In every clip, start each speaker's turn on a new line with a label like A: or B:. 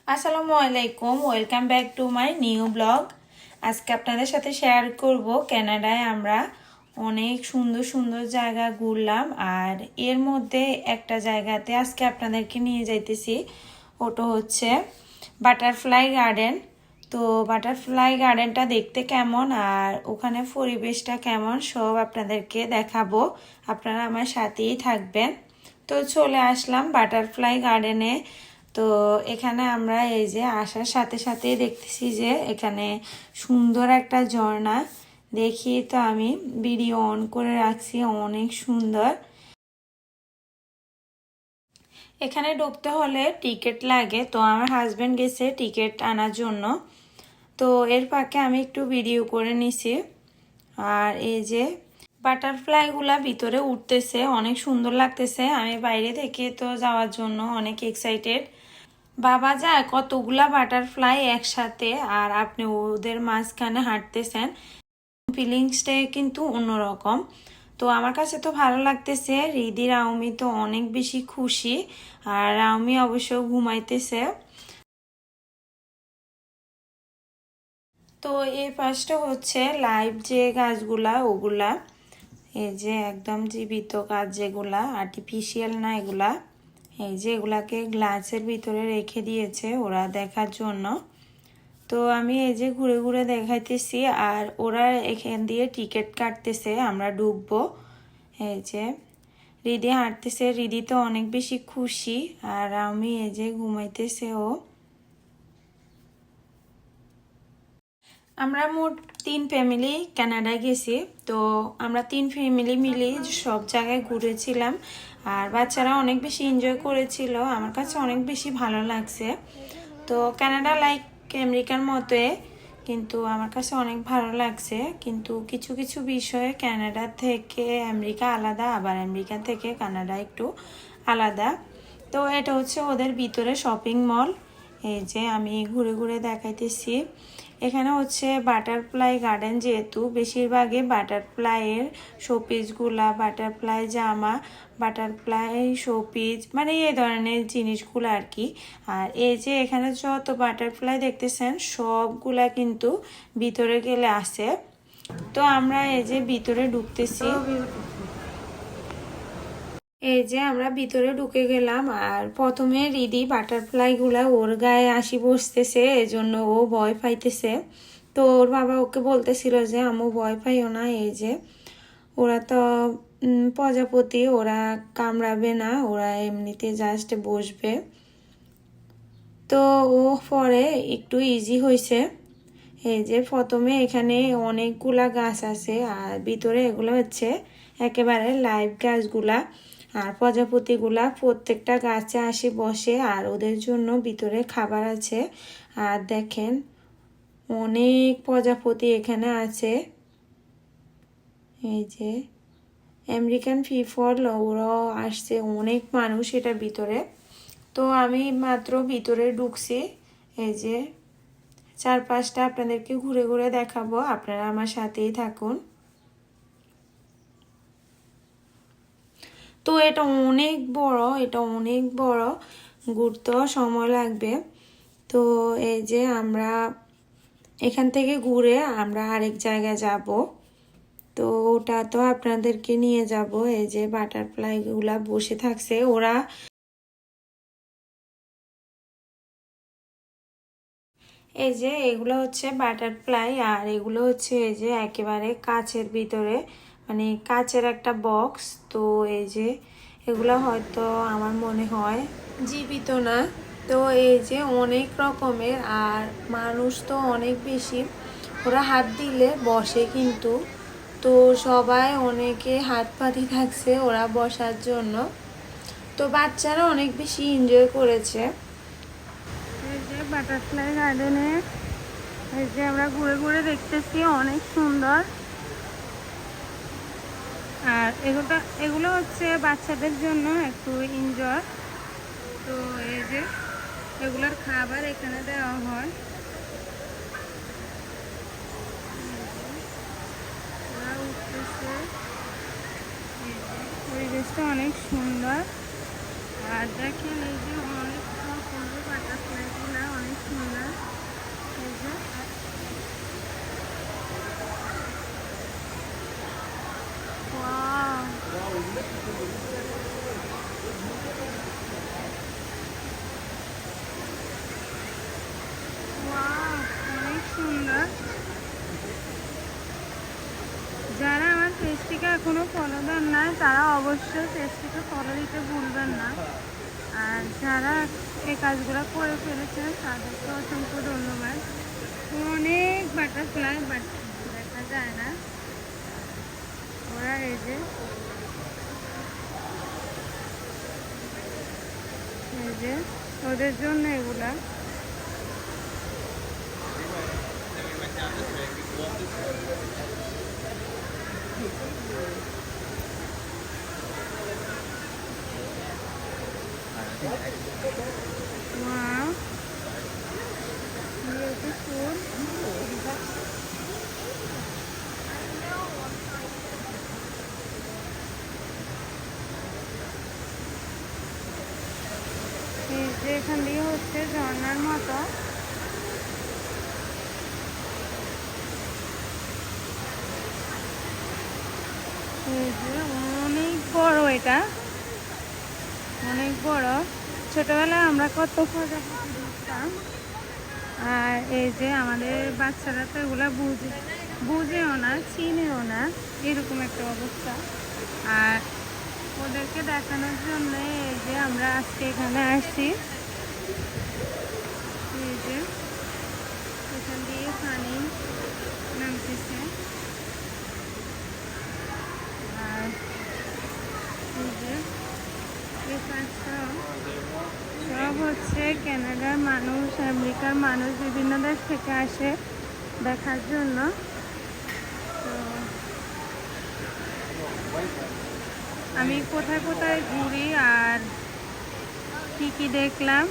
A: আসসালামু আলাইকুম, welcome back to my new blog. আজকে আপনাদের সাথে শেয়ার করব কানাডায় আমরা অনেক সুন্দর সুন্দর জায়গা ঘুরলাম, আর এর মধ্যে একটা জায়গাতে আজকে আপনাদেরকে নিয়ে যাইতেছি। ওটা হচ্ছে বাটারফ্লাই গার্ডেন। তো বাটারফ্লাই গার্ডেনটা দেখতে কেমন আর ওখানে পরিবেশটা কেমন সব আপনাদেরকে দেখাবো, আপনারা আমার সাথেই থাকবেন। তো চলে আসলাম বাটারফ্লাই গার্ডেনে। তো এখানে আমরা এই যে আসার সাথে সাথেই দেখতেছি যে এখানে সুন্দর একটা ঝর্ণা। দেখি তো আমি ভিডিও অন করে রাখছি, অনেক সুন্দর। এখানে ঢুকতে হলে টিকিট লাগে, তো আমার হাজবেন্ড গেছে টিকিট আনার জন্য। তো এর ফাঁকে আমি একটু ভিডিও করে নিছি। আর এই যে বাটারফ্লাইগুলা ভিতরে উঠতেছে, অনেক সুন্দর লাগতেছে। আমি বাইরে থেকে তো যাওয়ার জন্য অনেক এক্সাইটেড। বাবা যায় কতগুলা বাটারফ্লাই একসাথে, আর আপনি ওদের মাঝখানে হাঁটতেছেন, ফিলিংসটা কিন্তু অন্যরকম। তো আমার কাছে তো ভালো লাগতেছে। রিদি রাউমি তো অনেক বেশি খুশি, আর রাউমি অবশ্য ঘুমাইতেছে। তো এই পাশটা হচ্ছে লাইভ যে গাছগুলা ওগুলা, এই যে একদম জীবিত গাছ, যেগুলা আর্টিফিশিয়াল না এগুলা। এই যে এগুলাকে গ্লাসের ভিতরে রেখে দিয়েছে ওরা দেখার জন্য। তো আমি এই যে ঘুরে ঘুরে দেখাইতেছি, আর ওরা এখান দিয়ে টিকিট কাটতেছে, আমরা ঢুকবো। এই যে রিদি হাঁটতেছে, রিদি তো অনেক বেশি খুশি, আর আমি এই যে ঘুমাইতেছে ও। আমরা মোট 3 ফ্যামিলি কানাডায় গেছি। তো আমরা 3 ফ্যামিলি মিলে সব জায়গায় ঘুরেছিলাম, আর বাচ্চারা অনেক বেশি এনজয় করেছিল। আমার কাছে অনেক বেশি ভালো লাগছে। তো কানাডা লাইক আমেরিকার মতোই, কিন্তু আমার কাছে অনেক ভালো লাগছে। কিন্তু কিছু কিছু বিষয়ে কানাডা থেকে আমেরিকা আলাদা, আবার আমেরিকা থেকে কানাডা একটু আলাদা। তো এটা হচ্ছে ওদের ভিতরে শপিং মল। এই যে আমি ঘুরে ঘুরে দেখাইতেছি। এখানে হচ্ছে বাটারফ্লাই গার্ডেন, যেহেতু বেশিরভাগই বাটারফ্লাইয়ের শোপিসগুলা, বাটারফ্লাই জামা, বাটারফ্লাই শোপিস, মানে এই ধরনের জিনিসগুলো আর কি। আর এই যে এখানে যত বাটারফ্লাই দেখতেছেন সবগুলা কিন্তু ভিতরে গেলে আসে। তো আমরা এই যে ভিতরে ঢুকতেছি, এই যে আমরা ভিতরে ঢুকে গেলাম। আর প্রথমে রিদি বাটারফ্লাইগুলা ওর গায়ে আসি বসতেছে, এজন্য ও ভয় পাইতেছে। তো ওর বাবা ওকে বলতেছিল যে আম্মু ভয় পাইও না, এই যে ওরা তো প্রজাপতি, ওরা কামড়াবে না, ওরা এমনিতে জাস্ট বসবে। তো ও পরে একটু ইজি হয়েছে। এই যে প্রথমে এখানে অনেকগুলা গাছ আছে, আর ভিতরে এগুলো হচ্ছে একেবারে লাইভ গাছগুলা। আর প্রজাপতিগুলা প্রত্যেকটা গাছে আসি বসে, আর ওদের জন্য ভিতরে খাবার আছে। আর দেখেন অনেক প্রজাপতি এখানে আছে। এই যে আমেরিকান পিপল, ওরাও আসছে, অনেক মানুষ এটার ভিতরে। তো আমি মাত্র ভিতরে ঢুকছি। এই যে চারপাশটা আপনাদেরকে ঘুরে ঘুরে দেখাবো, আপনারা আমার সাথেই থাকুন। তো এটা অনেক বড়, এটা অনেক বড়, ঘুরতেও সময় লাগবে। তো এই যে আমরা এখান থেকে ঘুরে আমরা আরেক জায়গায় যাব। তো ওটা তো আপনাদেরকে নিয়ে যাব। এই যে বাটারফ্লাইগুলা বসে থাকছে ওরা। এই যে এগুলো হচ্ছে বাটারফ্লাই, আর এগুলো হচ্ছে এই যে একেবারে কাচের ভিতরে, মানে কাচের একটা বক্স। তো এই যে এগুলো হয়তো আমার মনে হয় জীবিত না। তো এই যে অনেক রকমের, আর মানুষ তো অনেক বেশি, ওরা হাত দিলে বসে কিন্তু। তো সবাই অনেকে হাত পাতি থাকছে ওরা বসার জন্য। তো বাচ্চারা অনেক বেশি এনজয় করেছে। এই যে বাটারফ্লাই গার্ডেনে এই যে আমরা ঘুরে ঘুরে দেখতেছি, অনেক সুন্দর। আর এগুলো হচ্ছে বাচ্চাদের জন্য একটু এনজয়। তো এই যে এগুলোর খাবার এখানে দেওয়া হয়। ওরা উঠতেছে, পরিবেশটা অনেক সুন্দর। আর দেখেন এই যে অনেক সুন্দর বাটারফ্লাইগুলো, যাদেরকে এখনো ফলো দেন না তারা অবশ্যই পেজটিকে ফলো দিতে ভুলবেন না। আর যারা এই কাজগুলো করে ফেলেছেন তাদেরকে অসংখ্য ধন্যবাদ। অনেক বাটারফ্লাই বাট দেখা যায় না। ওরা এই যে ওদের জন্য এগুলা। Wow, beautiful. এই যে এখান দিয়ে হচ্ছে ঝর্ণার মতো। এই যে অনেক বড়, এটা অনেক বড়। ছোটবেলায় আমরা কত প্রজাপতি দেখতাম। আর এই যে আমাদের বাচ্চারা তো এগুলো বুঝেও না, চিনেও না, এরকম একটা অবস্থা। আর ওদেরকে দেখানোর জন্য এই যে আমরা আজকে এখানে আসছি। এই যে এখান দিয়ে পানি নামতেছে। আর এই যে এই পাঁচটা সব হচ্ছে কানাডার মানুষ, আমেরিকার মানুষ, বিভিন্ন দেশ থেকে আসে দেখার জন্য। তো আমি কোথায় কোথায় ঘুরি আর কি কি দেখলাম,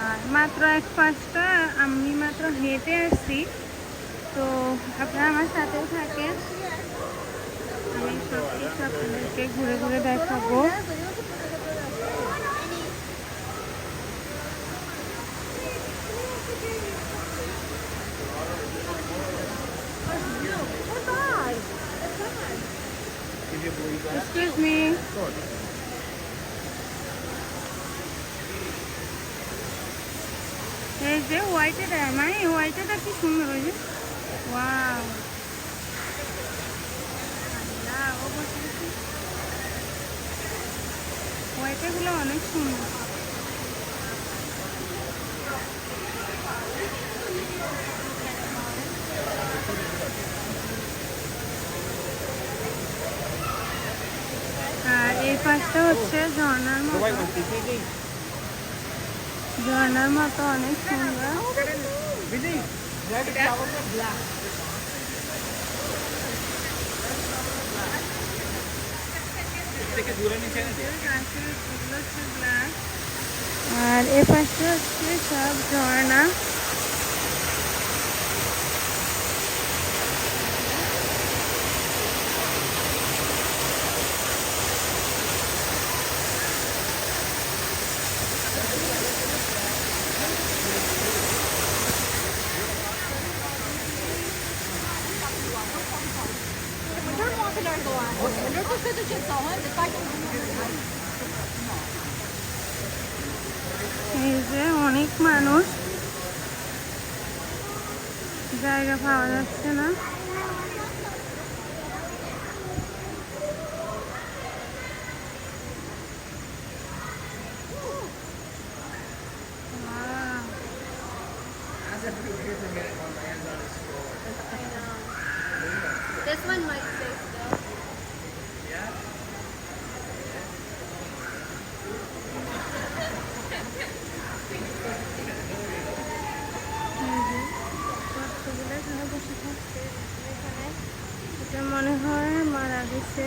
A: আর মাত্র এক পাঁচটা আমি মাত্র হেঁটে আসছি। তো আপনারা আমার সাথেও থাকেন, আমি সব কিছু আপনাদেরকে ঘুরে ঘুরে দেখাবো। Excuse me. এই যে হোয়াইটেটা, মানে হোয়াইটেটা কি সুন্দর, ওই যে ওয়াও। হোয়াইটেগুলো অনেক সুন্দর। আর এই পাশটা হচ্ছে ঝর্ণার মতো, ঝর্ণার মতো অনেক সুন্দর। আর এ পাশে হচ্ছে সব ঝর্ণা। এই যে অনেক মানুষ, জায়গা পাওয়া যাচ্ছে না।
B: This one might stay still.
A: এটা মনে হয় মারা গেছে।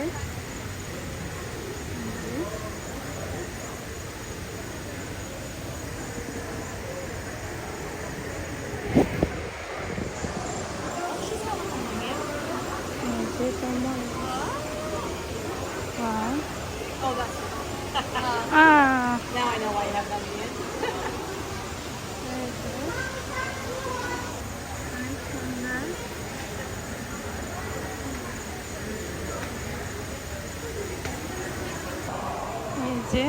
B: Oh, that's now I know why you have that in.
A: এই যে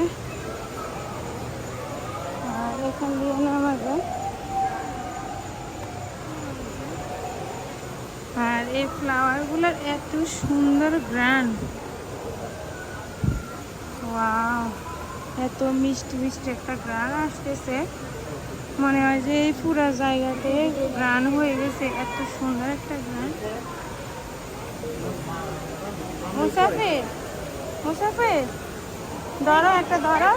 A: আর এখান দিয়ে নামাবে। আর এই ফ্লাওয়ারগুলোর এত সুন্দর গ্রান, ওয়াও, এত মিষ্টি মিষ্টি একটা গ্রান আসতেছে, মনে হয় যে এই পুরো জায়গাতে গ্রান হয়ে গেছে, এত সুন্দর একটা গ্রান। মুসাফির, মুসাফির, ধরো একটা ধরো।